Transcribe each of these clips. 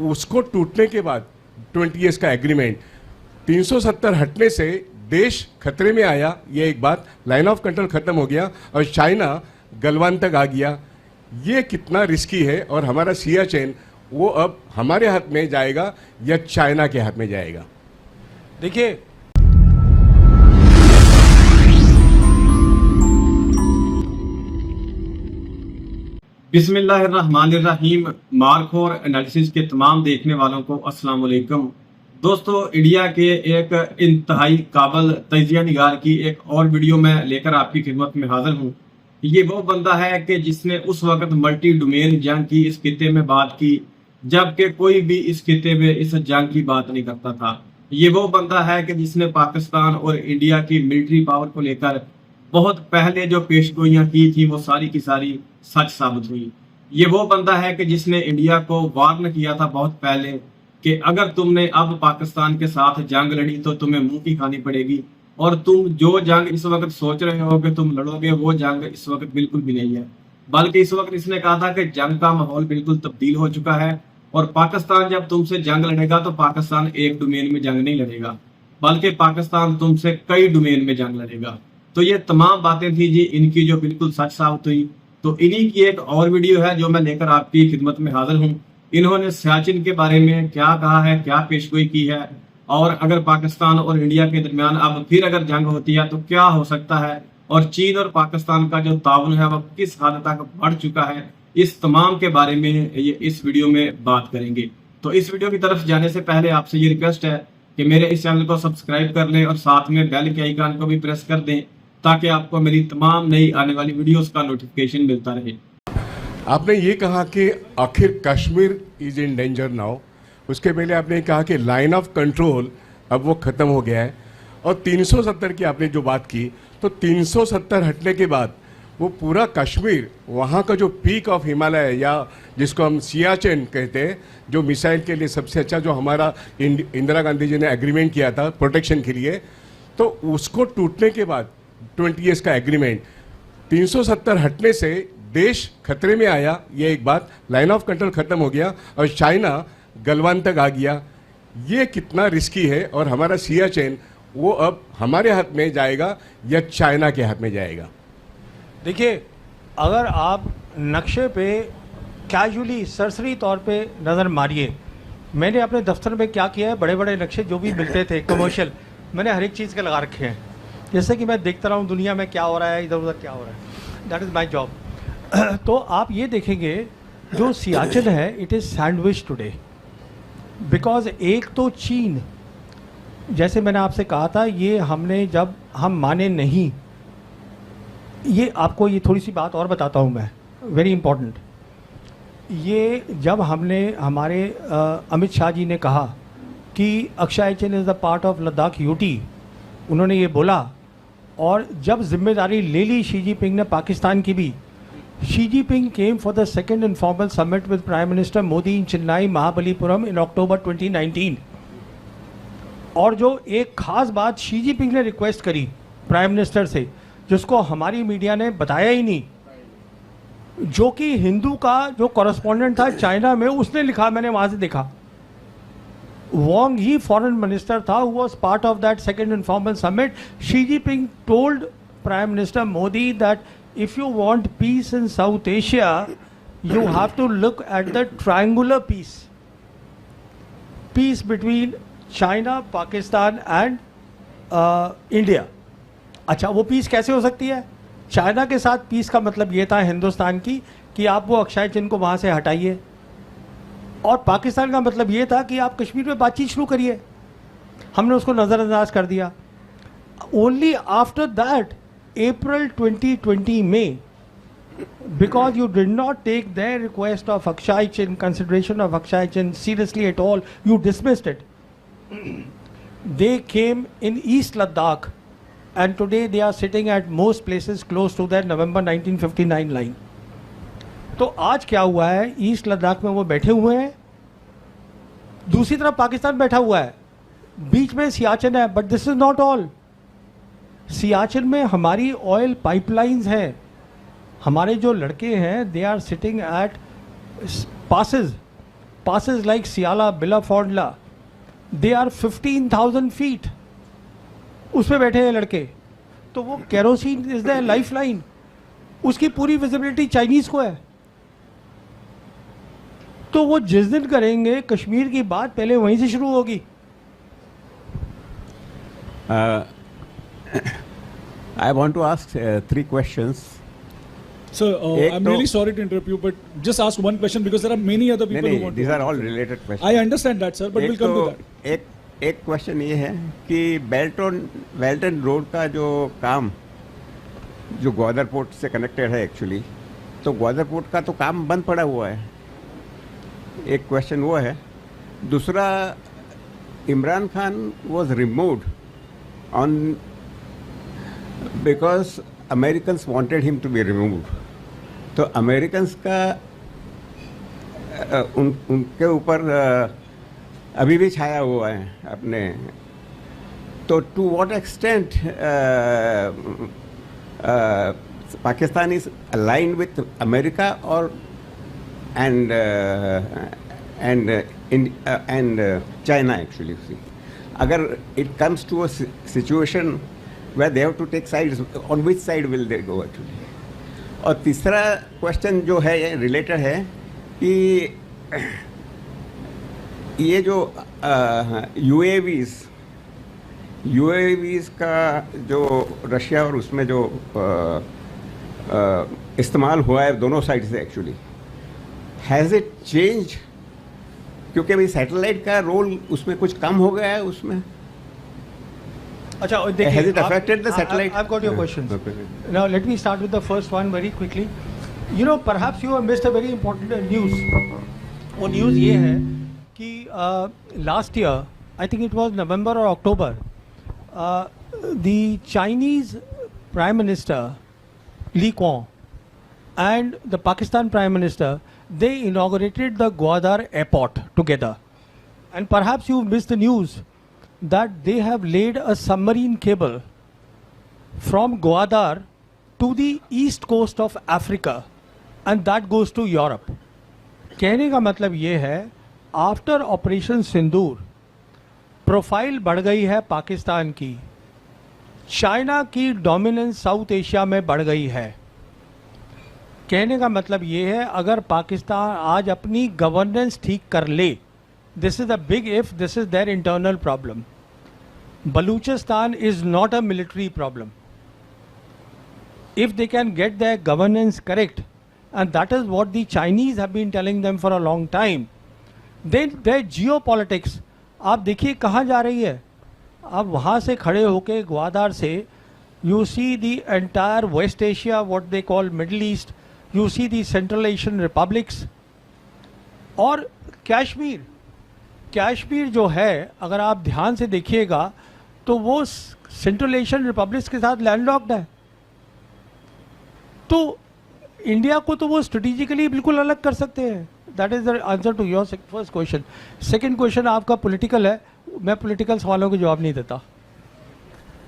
उसको टूटने के बाद 20 ईयर्स का एग्रीमेंट 370 हटने से देश खतरे में आया, ये एक बात, लाइन ऑफ कंट्रोल खत्म हो गया और चाइना गलवान तक आ गया। ये कितना रिस्की है और हमारा सियाचिन वो अब हमारे हाथ में जाएगा या चाइना के हाथ में जाएगा? देखिए, बिस्मिल्लाहिर्रहमानिर्रहीम। मार्कोर एनालिसिस के तमाम देखने वालों को अस्सलाम वालेकुम। दोस्तों, इंडिया के एक इंतहाई काबिल तजिया निगार की एक और वीडियो में लेकर आपकी खिदमत में हाजिर हूँ। ये वो बंदा है कि जिसने उस वक्त मल्टी डोमेन जंग की इस खिते में बात की जबकि कोई भी इस खिते में इस जंग की बात नहीं करता था। ये वो बंदा है कि जिसने पाकिस्तान और इंडिया की मिलिट्री पावर को लेकर बहुत पहले जो पेशगोइयां की थी वो सारी की सारी सच साबित हुई। ये वो बंदा है कि जिसने इंडिया को वार्न किया था बहुत पहले कि अगर तुमने अब पाकिस्तान के साथ जंग लड़ी तो तुम्हें मुंह की खानी पड़ेगी, और तुम जो जंग इस वक्त सोच रहे हो कि तुम लड़ोगे वो जंग इस वक्त बिल्कुल भी नहीं है। बल्कि इस वक्त इसने कहा था कि जंग का माहौल बिल्कुल तब्दील हो चुका है और पाकिस्तान जब तुमसे जंग लड़ेगा तो पाकिस्तान एक डोमेन में जंग नहीं लड़ेगा बल्कि पाकिस्तान तुमसे कई डोमेन में जंग लड़ेगा। तो ये तमाम बातें थी जी इनकी जो बिल्कुल सच साबित हुई। तो इन्हीं की एक और वीडियो है जो मैं लेकर आपकी खिदमत में हाजिर हूँ। इन्होंने सियाचिन के बारे में क्या कहा है, क्या पेशगोई की है, और अगर पाकिस्तान और इंडिया के दरमियान अब फिर अगर जंग होती है तो क्या हो सकता है, और चीन और पाकिस्तान का जो ताउन है वह किस हद तक बढ़ चुका है, इस तमाम के बारे में ये इस वीडियो में बात करेंगे। तो इस वीडियो की तरफ जाने से पहले आपसे ये रिक्वेस्ट है कि मेरे इस चैनल को सब्सक्राइब कर लें और साथ में बेल के आइकन को भी प्रेस कर दें ताकि आपको मेरी तमाम नई आने वाली वीडियोस का नोटिफिकेशन मिलता रहे। आपने ये कहा कि आखिर Kashmir is in danger now, उसके पहले आपने कहा कि लाइन ऑफ कंट्रोल अब वो ख़त्म हो गया है, और 370 की आपने जो बात की तो 370 हटने के बाद वो पूरा कश्मीर, वहाँ का जो पीक ऑफ हिमालय या जिसको हम सियाचिन कहते हैं, जो मिसाइल के लिए सबसे अच्छा जो हमारा इंदिरा गांधी जी ने एग्रीमेंट किया था प्रोटेक्शन के लिए, तो उसको टूटने के बाद 20 ईयर्स का एग्रीमेंट 370 हटने से देश खतरे में आया, ये एक बात, लाइन ऑफ कंट्रोल खत्म हो गया और चाइना गलवान तक आ गया। ये कितना रिस्की है और हमारा सियाचिन वो अब हमारे हाथ में जाएगा या चाइना के हाथ में जाएगा? देखिए, अगर आप नक्शे पे कैजुअली सरसरी तौर पे नज़र मारिए, मैंने अपने दफ्तर में क्या किया है, बड़े बड़े नक्शे जो भी मिलते थे कमर्शियल, मैंने हर एक चीज़ के लगा रखे हैं, जैसे कि मैं देखता रहा हूँ दुनिया में क्या हो रहा है, इधर उधर क्या हो रहा है। That is my job. तो आप ये देखेंगे जो सियाचिन है it is sandwich today, because एक तो चीन, जैसे मैंने आपसे कहा था, ये हमने जब हम माने नहीं, ये आपको ये थोड़ी सी बात और बताता हूँ मैं, वेरी इंपॉर्टेंट। ये जब हमने हमारे अमित शाह जी ने कहा कि Aksai Chin is the part of Ladakh UT, उन्होंने ये बोला, और जब जिम्मेदारी ले ली शी जिनपिंग ने पाकिस्तान की भी, Xi Jinping came for the second informal summit with prime minister Modi in Chennai Mahabalipuram in October 2019। और जो एक ख़ास बात शी जिनपिंग ने रिक्वेस्ट करी प्राइम मिनिस्टर से, जिसको हमारी मीडिया ने बताया ही नहीं, जो कि हिंदू का जो कॉरेस्पॉन्डेंट था चाइना में, उसने लिखा, मैंने वहाँ से देखा, Wang Yi foreign minister था, who was part of that second informal summit. Xi Jinping told Prime Minister Modi that if you want peace in South Asia, you have to look at the triangular peace between China, Pakistan and India. अच्छा, वो piece कैसे हो सकती है? China के साथ piece का मतलब ये था हिंदुस्तान की कि आप वो अक्षय चिन्ह को वहाँ से हटाइए, और पाकिस्तान का मतलब ये था कि आप कश्मीर में बातचीत शुरू करिए। हमने उसको नज़रअंदाज कर दिया। ओनली आफ्टर दैट अप्रैल 2020 में, because you did not take their request of Aksai Chin, consideration of Aksai Chin seriously at all, you dismissed it, they came in east Ladakh and today they are sitting at most places close to that November 1959 line. तो आज क्या हुआ है, east Ladakh में वो बैठे हुए हैं, दूसरी तरफ पाकिस्तान बैठा हुआ है, बीच में सियाचिन है। But this is not all. Siachen में हमारी ऑयल पाइपलाइंस हैं, हमारे जो लड़के हैं they are sitting at passes passes like Siala, Billafondla, they are 15,000 feet. उसमें बैठे हैं लड़के, तो वो kerosene is the life line, उसकी पूरी विजिबिलिटी चाइनीज को है. तो वो जिस दिन करेंगे कश्मीर की बात पहले वहीं से शुरू होगी. I want to ask 3 questions. Sir, I'm really sorry to interrupt you, but just ask one question because there are many other people who want these to. are all related questions. I understand that, sir, but we'll come to that. एक question ये है कि belt and road का जो काम जो Gwadar port से connected है एक्चुअली, तो ग्वादर पोर्ट का तो काम बंद पड़ा हुआ है. एक क्वेश्चन वो है. दूसरा, Imran Khan was removed on because Americans wanted him to be removed. तो अमेरिकन्स का उनके ऊपर अभी भी छाया हुआ है अपने. तो to what extent Pakistan is aligned with America और and China actually. Agar it comes to a situation where they have to take sides, on which side will they go actually? और तीसरा क्वेश्चन जो है ये रिलेटेड है कि ये जो UAVs का जो रशिया और उसमें जो इस्तेमाल हुआ है दोनों साइड से एक्चुअली, हैज़ इट चेंज? क्योंकि अभी सैटेलाइट का रोल उसमें कुछ कम हो गया है उसमें. अच्छा, Has it affected the satellite? I've got your questions. Okay. Now let me start with the first one very quickly. You know, perhaps you have missed a very important news. वो news ये है कि last year, I think it was November or October, the Chinese Prime Minister Li Qiang and the Pakistan Prime Minister, they inaugurated the Gwadar airport together. And perhaps you missed the news that they have laid a submarine cable from Gwadar to the east coast of Africa, and that goes to Europe. कहने का मतलब ये है, after operation सिंदूर profile बढ़ गई है पाकिस्तान की, China की डोमिनेंस साउथ एशिया में बढ़ गई है. कहने का मतलब ये है, अगर पाकिस्तान आज अपनी गवर्नेंस ठीक कर ले, this is a big if, this is their internal problem. Balochistan is not a military problem. If they can get their governance correct, and that is what the Chinese have been telling them for a long time, then their geopolitics आप देखिए कहाँ जा रही है. आप वहाँ से खड़े होके ग्वादार से you see the entire West Asia, what they call Middle East, you see the Central Asian republics. और कश्मीर जो है, अगर आप ध्यान से देखिएगा तो वो सेंट्रल एशियन रिपब्लिक्स के साथ लैंडलॉक्ड है. तो इंडिया को तो वो स्ट्रेटेजिकली बिल्कुल अलग कर सकते हैं. That is the answer to your first question. Second question आपका पॉलिटिकल है, मैं पॉलिटिकल सवालों के जवाब नहीं देता.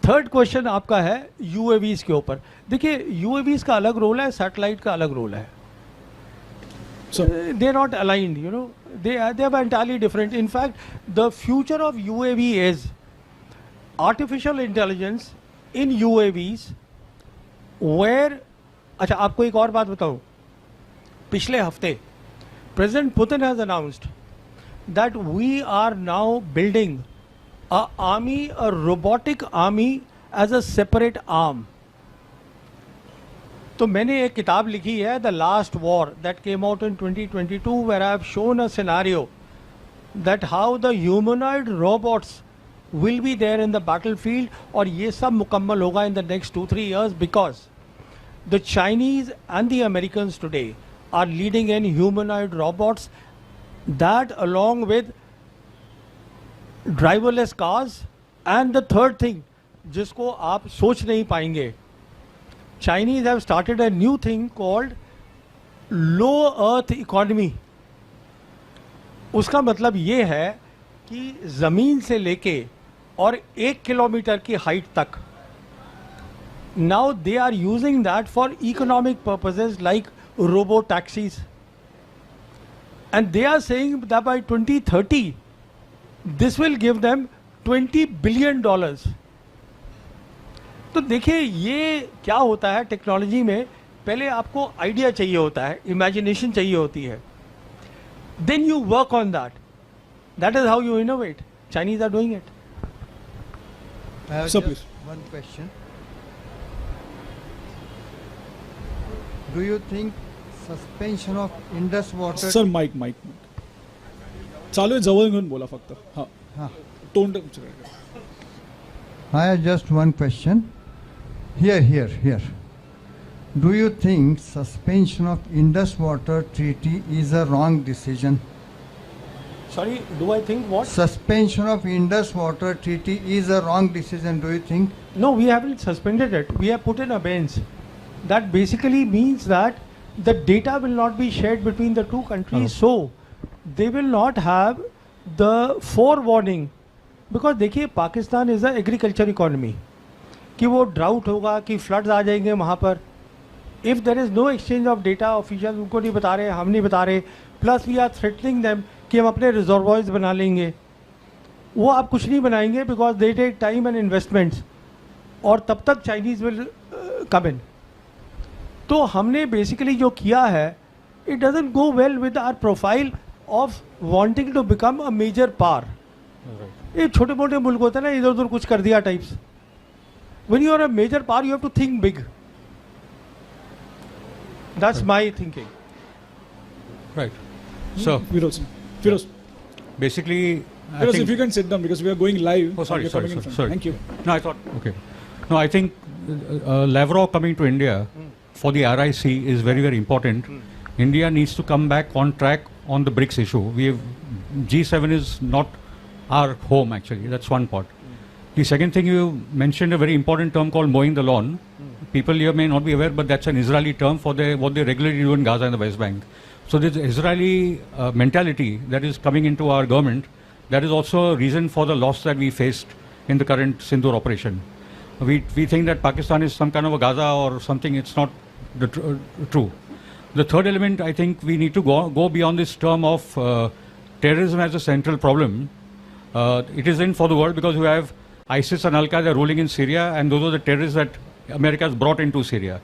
थर्ड क्वेश्चन आपका है यूएवीज के ऊपर. देखिए, यूएवीज का अलग रोल है, सैटेलाइट का अलग रोल है. They are not aligned, you know, they are entirely different. In fact, the future of UAV is artificial intelligence in UAVs, where अच्छा आपको एक और बात बताऊं. पिछले हफ्ते president Putin has announced that we are now building a army, a robotic army as a separate arm. तो मैंने एक किताब लिखी है, the last war, that came out in 2022, where I have shown a scenario that how the humanoid robots will be there in the battlefield. और ये सब मुकम्मल होगा in the next 2-3 years, because the Chinese and the Americans today are leading in humanoid robots, that along with driverless cars, and the third thing जिसको आप सोच नहीं पाएंगे, Chinese have started a new thing called low earth economy. उसका मतलब ये है कि ज़मीन से लेके और 1 किलोमीटर की हाइट तक, now they are using that for economic purposes like robo taxis. And they are saying that by 2030, this will give them $20 billion. तो देखिए ये क्या होता है टेक्नोलॉजी में, पहले आपको आइडिया चाहिए होता है, इमेजिनेशन चाहिए होती है, then you work on that. That is how you innovate. Chinese are doing it. I have Sir, just please. one question. Do you think suspension of Indus water? Sir mike चालू आहे, जवळ घेऊन बोला फक्त. हां, हाँ. तोंड. I have just one question. Here. Do you think suspension of Indus water treaty is a wrong decision? Sorry, do I think what? Suspension of Indus water treaty is a wrong decision. Do you think? No, we haven't suspended it. We have put in abeyance. That basically means that the data will not be shared between the two countries. So they will not have the forewarning. Because देखिए Pakistan is a agriculture economy, कि वो drought होगा कि floods आ जाएंगे वहाँ पर. If there is no exchange of data, official उनको नहीं बता रहे, हम नहीं बता रहे, plus we are threatening them कि हम अपने रिजर्वॉयर्स बना लेंगे. वो आप कुछ नहीं बनाएंगे because they take time and investments, और तब तक चाइनीज़ विल कम इन. तो हमने बेसिकली जो किया है, it doesn't go well with our profile of wanting to become a major power. ये छोटे मोटे मुल्क होते हैं ना, इधर उधर कुछ कर दिया types. When you are a major power you have to think big. That's my thinking. Right. So Firoz, basically, I Firoz, think. if you can sit down because we are going live. Oh, sorry, You're coming in front. sorry. Thank you. No, I thought. Okay. No, I think Lavrov coming to India for the RIC is very, very important. India needs to come back on track on the BRICS issue. G7 is not our home actually. That's one part. The second thing, you mentioned a very important term called mowing the lawn. People here may not be aware, but that's an Israeli term for what they regularly do in Gaza and the West Bank. So this Israeli mentality that is coming into our government, that is also a reason for the loss that we faced in the current Sindoor operation. We think that Pakistan is some kind of a Gaza or something. It's not true. The third element, I think we need to go beyond this term of terrorism as a central problem. It is in for the world because you have ISIS and Al-Qaeda ruling in Syria, and those are the terrorists that America has brought into Syria.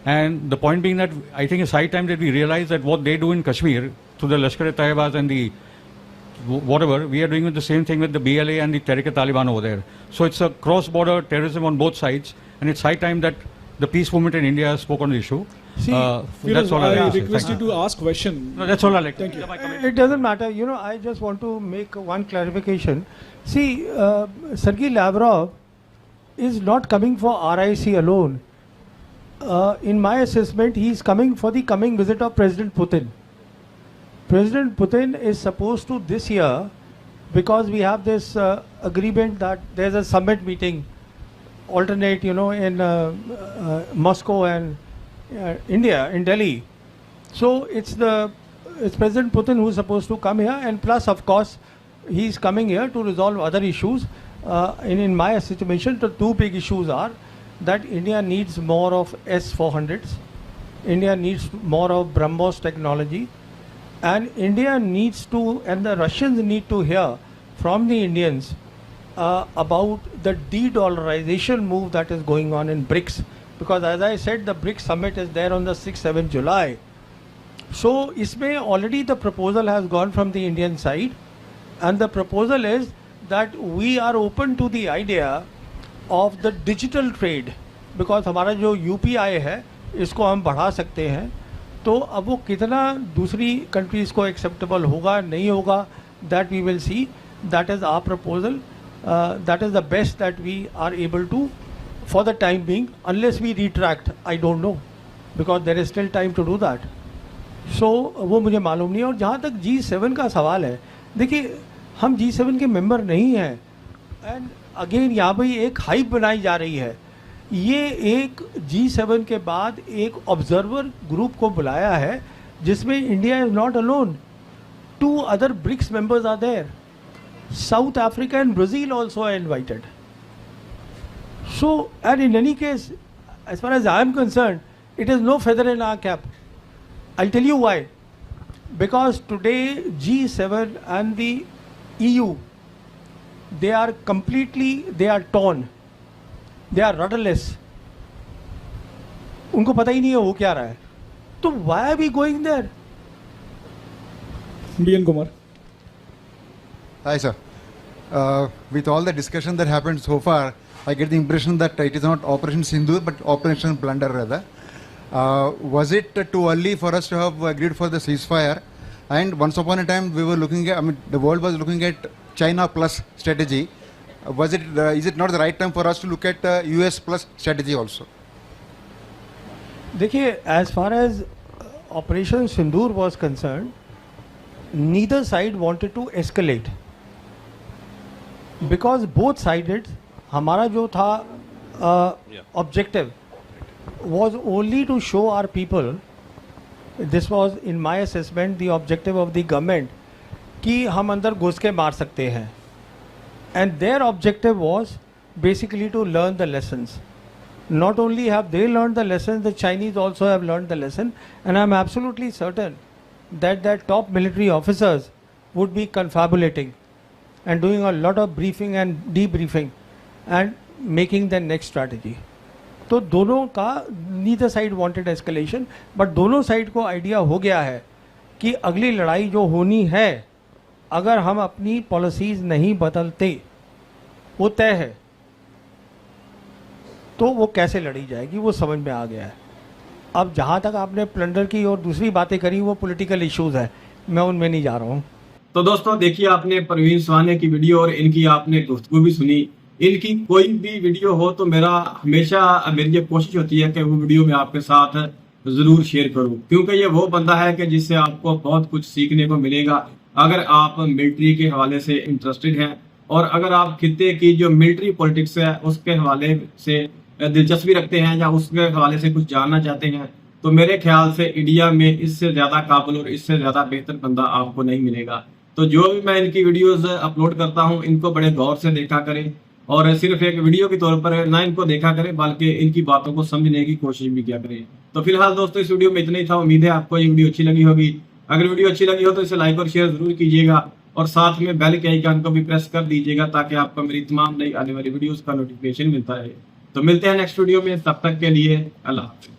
And the point being that I think it's high time that we realize that what they do in Kashmir through the Lashkar-e-Tayyibas and the whatever, we are doing with the same thing with the BLA and the Tehrik-e-Taliban over there. So it's a cross-border terrorism on both sides, and it's high time that the peace movement in India spoke on the issue. See, Firoz, that's all I I'll say. request Thank you to ask question. No, that's all I like. Thank you. It doesn't matter. You know, I just want to make one clarification. See, Sergei Lavrov is not coming for RIC alone. In my assessment, he is coming for the coming visit of President Putin. President Putin is supposed to this year, because we have this agreement that there's a summit meeting alternate, you know, in Moscow and India, in Delhi. So it's President Putin who's supposed to come here, and plus, of course, he's coming here to resolve other issues. In my estimation, the two big issues are that India needs more of S-400s, India needs more of BrahMos technology, and India needs to, and the Russians need to hear from the Indians about the de-dollarization move that is going on in BRICS. Because as I said, the BRICS summit is there on the 6th-7th July. So, isme already the proposal has gone from the Indian side, and the proposal is that we are open to the idea of the digital trade, because हमारा जो UPI है इसको हम बढ़ा सकते हैं. तो अब वो कितना दूसरी कंट्रीज़ को एक्सेप्टेबल होगा नहीं होगा, that we will see. That is our proposal. That is the best that we are able to for the time being, unless we retract. I don't know, because there is still time to do that. So वो मुझे मालूम नहीं है. और जहाँ तक G7 का सवाल है, देखिए हम G7 के मेंबर नहीं हैं, एंड अगेन यहाँ पर एक हाइप बनाई जा रही है. ये एक G7 के बाद एक ऑब्जर्वर ग्रुप को बुलाया है जिसमें India is not alone. 2 other BRICS members are there. South Africa and Brazil also are invited. So, and in any case, as far as I am concerned, it is no feather in our cap. I'll tell you why. because today G7 and the EU, they are torn, they are rudderless. उनको पता ही नहीं है हो क्या रहा है. तो why are we going there? DN Kumar. Hi, sir. With all the discussion that happened so far, I get the impression that it is not Operation Sindoor, but Operation Blunder rather. Was it too early for us to have agreed for the ceasefire? And once upon a time, we were looking at, the world was looking at China plus strategy. Is it not the right time for us to look at US plus strategy also? देखिए, as far as Operation Sindoor was concerned, neither side wanted to escalate because both sided. हमारा जो था objective was only to show our people, this was in my assessment the objective of the government, कि हम अंदर घुस के मार सकते हैं, and their objective was basically to learn the lessons. Not only have they learned the lesson, the Chinese also have learned the lesson, and I am absolutely certain that their top military officers would be confabulating and doing a lot of briefing and debriefing and making the next strategy. तो दोनों का neither side wanted escalation, but दोनों side को idea हो गया है कि अगली लड़ाई जो होनी है, अगर हम अपनी पॉलिसीज़ नहीं बदलते, वो तय है, तो वो कैसे लड़ी जाएगी वो समझ में आ गया है. अब जहाँ तक आपने प्लंडर की और दूसरी बातें करी, वो पॉलिटिकल इश्यूज है, मैं उनमें नहीं जा रहा हूँ. तो दोस्तों देखिए, आपने परवीन सुहाने की वीडियो और इनकी आपने गुफ्तगू भी सुनी. इनकी कोई भी वीडियो हो तो मेरी ये कोशिश होती है कि वो वीडियो मैं आपके साथ जरूर शेयर करूं, क्योंकि ये वो बंदा है कि जिससे आपको बहुत कुछ सीखने को मिलेगा अगर आप मिलिट्री के हवाले से इंटरेस्टेड हैं, और अगर आप खित्ते की जो मिलिट्री पॉलिटिक्स है उसके हवाले से दिलचस्पी रखते हैं या उसके हवाले से कुछ जानना चाहते हैं, तो मेरे ख्याल से इंडिया में इससे ज्यादा काबिल और इससे ज्यादा बेहतर बंदा आपको नहीं मिलेगा. तो जो भी मैं इनकी वीडियोस अपलोड करता हूं, इनको बड़े गौर से देखा करें और सिर्फ एक वीडियो के तौर पर ना इनको देखा करें, बल्कि इनकी बातों को समझने की कोशिश भी किया करें. तो फिलहाल दोस्तों इस वीडियो में इतना ही था. उम्मीद है आपको ये वीडियो अच्छी लगी होगी. अगर वीडियो अच्छी लगी हो तो इसे लाइक और शेयर जरूर कीजिएगा, और साथ में बेल के आइकन को भी प्रेस कर दीजिएगा ताकि आपको मेरी तमाम नई आने वाली वीडियोस का नोटिफिकेशन मिलता रहे. तो मिलते हैं नेक्स्ट वीडियो में, तब तक के लिए अल्लाह हाफिज़.